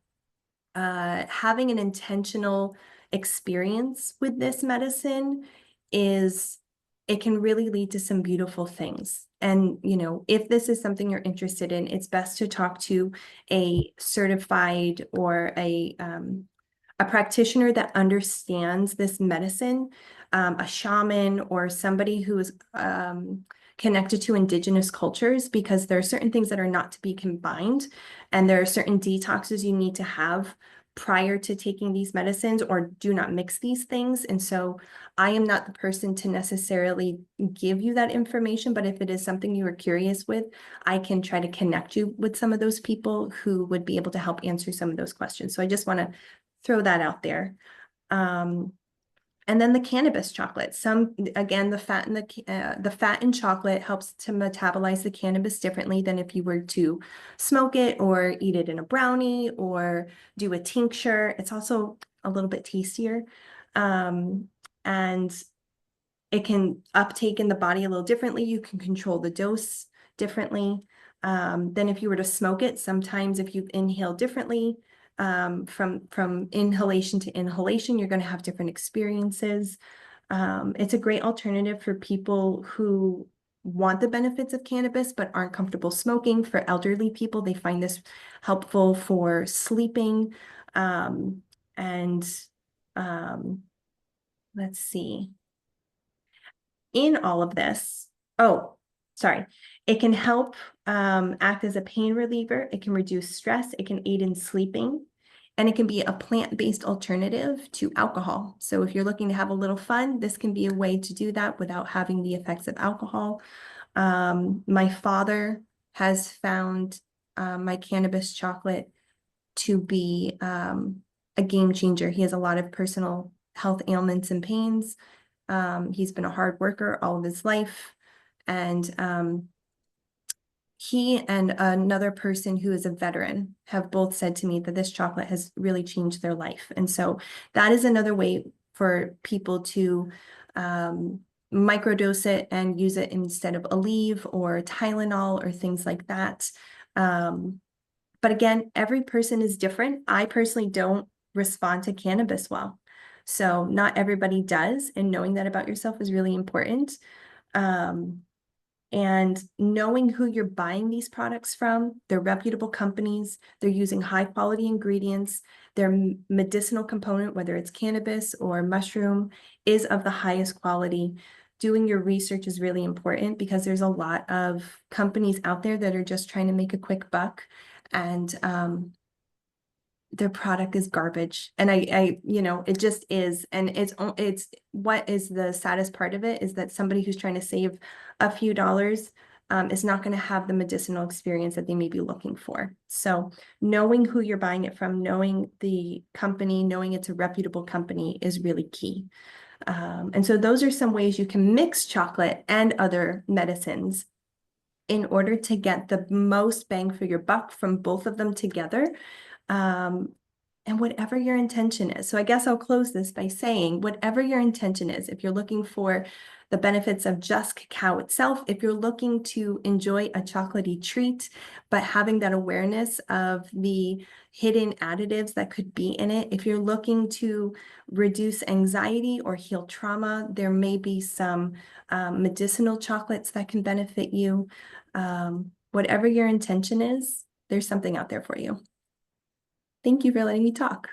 having an intentional experience with this medicine it can really lead to some beautiful things. And, you know, if this is something you're interested in, it's best to talk to a certified or a practitioner that understands this medicine, a shaman or somebody who is connected to indigenous cultures, because there are certain things that are not to be combined, and there are certain detoxes you need to have prior to taking these medicines, or do not mix these things. And so I am not the person to necessarily give you that information, but if it is something you are curious with, I can try to connect you with some of those people who would be able to help answer some of those questions. So I just want to throw that out there. And then the cannabis chocolate. Again, the fat in chocolate helps to metabolize the cannabis differently than if you were to smoke it or eat it in a brownie or do a tincture. It's also a little bit tastier. And it can uptake in the body a little differently. You can control the dose differently than if you were to smoke it. Sometimes if you inhale differently, from inhalation to inhalation, you're going to have different experiences. It's a great alternative for people who want the benefits of cannabis but aren't comfortable smoking. For elderly people, they find this helpful for sleeping. Let's see. In all of this, it can help act as a pain reliever. It can reduce stress. It can aid in sleeping. And it can be a plant-based alternative to alcohol. So if you're looking to have a little fun, this can be a way to do that without having the effects of alcohol. My father has found my cannabis chocolate to be a game changer. He has a lot of personal health ailments and pains. He's been a hard worker all of his life. And he and another person who is a veteran have both said to me that this chocolate has really changed their life. And so that is another way for people to microdose it and use it instead of Aleve or Tylenol or things like that. But again, every person is different. I personally don't respond to cannabis well. So not everybody does. And knowing that about yourself is really important. And knowing who you're buying these products from, they're reputable companies, they're using high quality ingredients, their medicinal component, whether it's cannabis or mushroom, is of the highest quality. Doing your research is really important because there's a lot of companies out there that are just trying to make a quick buck. and their product is garbage. And it just is. And it's what is the saddest part of it is that somebody who's trying to save a few dollars is not going to have the medicinal experience that they may be looking for. So knowing who you're buying it from, knowing the company, knowing it's a reputable company is really key. And so those are some ways you can mix chocolate and other medicines in order to get the most bang for your buck from both of them together. And whatever your intention is. So I guess I'll close this by saying, whatever your intention is, if you're looking for the benefits of just cacao itself, if you're looking to enjoy a chocolatey treat, but having that awareness of the hidden additives that could be in it, if you're looking to reduce anxiety or heal trauma, there may be some medicinal chocolates that can benefit you. Whatever your intention is, there's something out there for you. Thank you for letting me talk.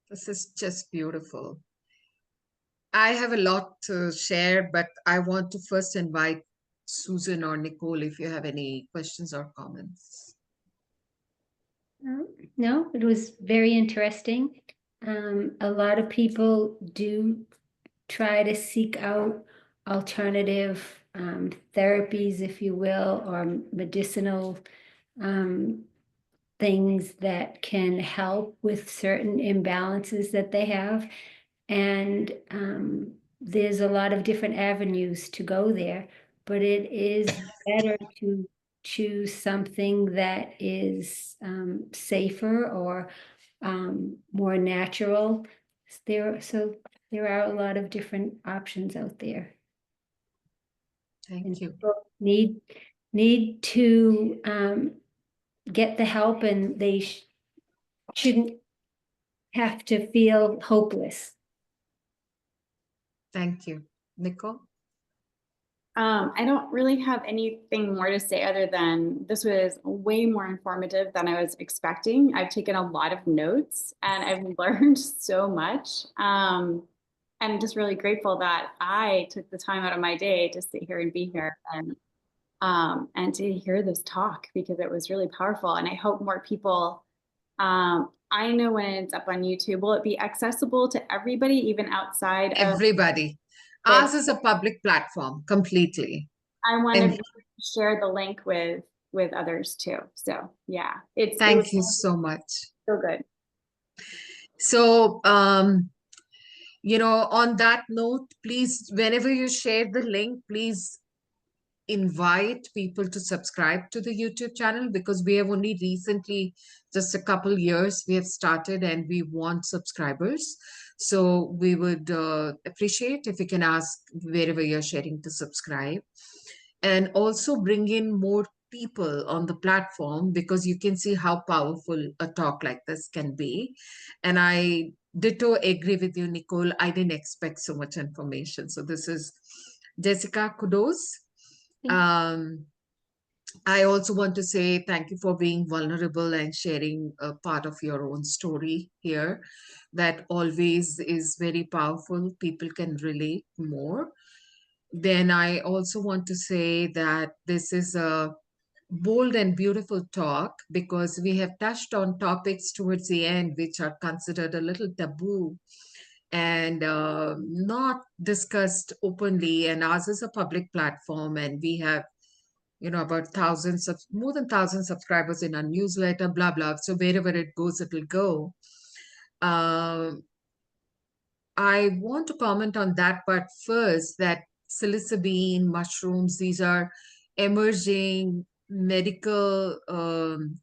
This is just beautiful. I have a lot to share, but I want to first invite Susan or Nicole if you have any questions or comments.
No, it was very interesting. A lot of people do try to seek out alternative therapies, if you will, or medicinal things that can help with certain imbalances that they have. And there's a lot of different avenues to go there, but it is better to choose something that is safer or more natural. So there are a lot of different options out there.
Thank
And
you.
people need to get the help, and they shouldn't have to feel hopeless.
Thank you. Nicole?
I don't really have anything more to say other than this was way more informative than I was expecting. I've taken a lot of notes and I've learned so much. I'm just really grateful that I took the time out of my day to sit here and be here and to hear this talk, because it was really powerful. And I hope more people, I know when it's up on YouTube, will it be accessible to everybody, even outside of
Everybody. Ours is a public platform completely.
I want
And
to share the link with others too. So yeah, it
thank
was
you so much.
so good.
So, on that note, please, whenever you share the link, please invite people to subscribe to the YouTube channel, because we have only recently, just a couple years, we have started and we want subscribers. So we would appreciate if you can ask wherever you're sharing to subscribe, and also bring in more people on the platform, because you can see how powerful a talk like this can be. And I ditto agree with you, Nicole. I didn't expect so much information. So this is Jessica, kudos. I also want to say thank you for being vulnerable and sharing a part of your own story here. That always is very powerful. People can relate more. Then I also want to say that this is a bold and beautiful talk, because we have touched on topics towards the end which are considered a little taboo and not discussed openly. And ours is a public platform, and we have about more than 1,000 subscribers in our newsletter, blah blah. So wherever it goes, it'll go. I want to comment on that part first, that psilocybin, mushrooms, these are emerging medical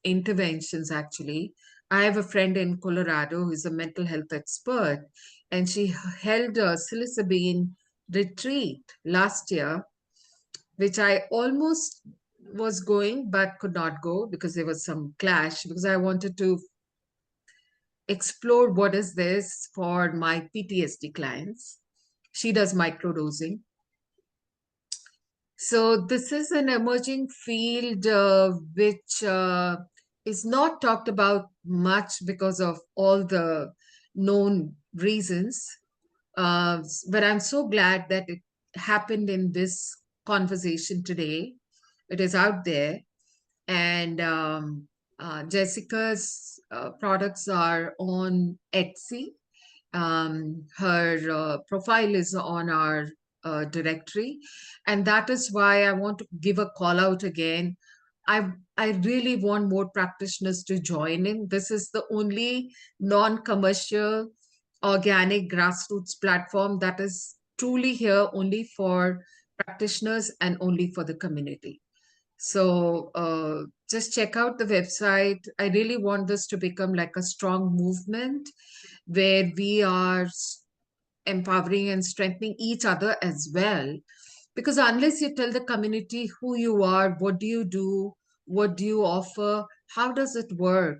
interventions, actually. I have a friend in Colorado who is a mental health expert, and she held a psilocybin retreat last year, which I almost was going but could not go because there was some clash, because I wanted to explore what is this for my PTSD clients. She does microdosing. So this is an emerging field which is not talked about much because of all the known reasons. But I'm so glad that it happened in this conversation today. It is out there. And Jessica's products are on Etsy. Her profile is on our directory. And that is why I want to give a call out again. I really want more practitioners to join in. This is the only non-commercial organic grassroots platform that is truly here only for practitioners and only for the community. So just check out the website. I really want this to become like a strong movement where we are empowering and strengthening each other as well. Because unless you tell the community who you are, what do you do, what do you offer, how does it work,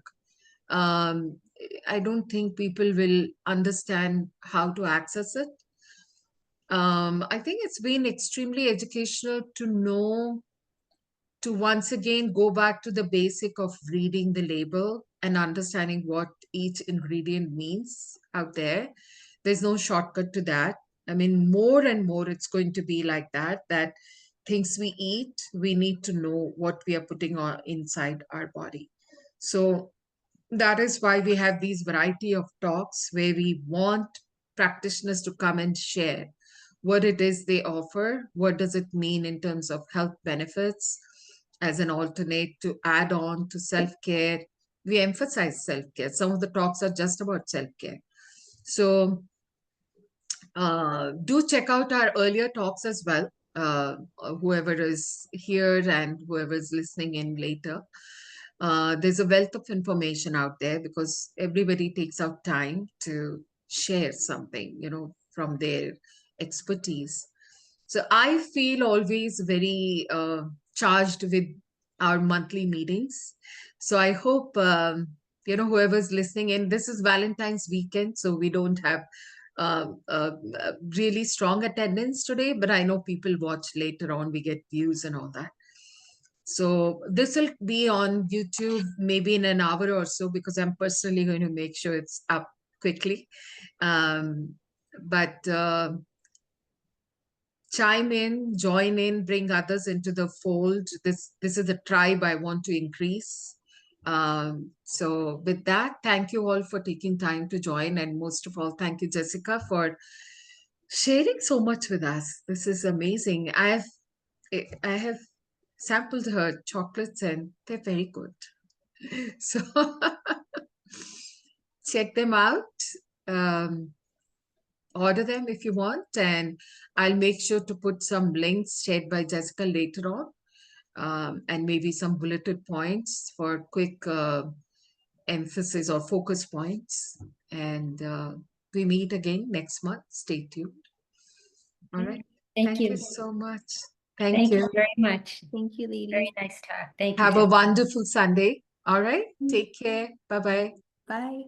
I don't think people will understand how to access it. I think it's been extremely educational to know, to once again go back to the basic of reading the label and understanding what each ingredient means out there. There's no shortcut to that. I mean, more and more it's going to be like that, that things we eat, we need to know what we are putting on inside our body. So that is why we have these variety of talks where we want practitioners to come and share what it is they offer, what does it mean in terms of health benefits as an alternate to add on to self-care. We emphasize self-care. Some of the talks are just about self-care. So do check out our earlier talks as well, whoever is here and whoever is listening in later. There's a wealth of information out there because everybody takes out time to share something, you know, from their expertise. So I feel always very charged with our monthly meetings. So I hope, you know, whoever's listening in, this is Valentine's weekend, so we don't have really strong attendance today, but I know people watch later on, we get views and all that. So this will be on YouTube maybe in an hour or so, because I'm personally going to make sure it's up quickly. But chime in, join in, bring others into the fold. This is the tribe I want to increase. So with that, thank you all for taking time to join. And most of all, thank you, Jessica, for sharing so much with us. This is amazing. I have sampled her chocolates and they're very good. So check them out. Order them if you want, and I'll make sure to put some links shared by Jessica later on, and maybe some bulleted points for quick emphasis or focus points. And we meet again next month. Stay tuned. All right.
Thank you.
So much.
Thank you very much.
Thank you, ladies.
Very nice talk. Thank you.
Have a
Jessica.
wonderful Sunday. All right. Take care. Bye-bye.
Bye.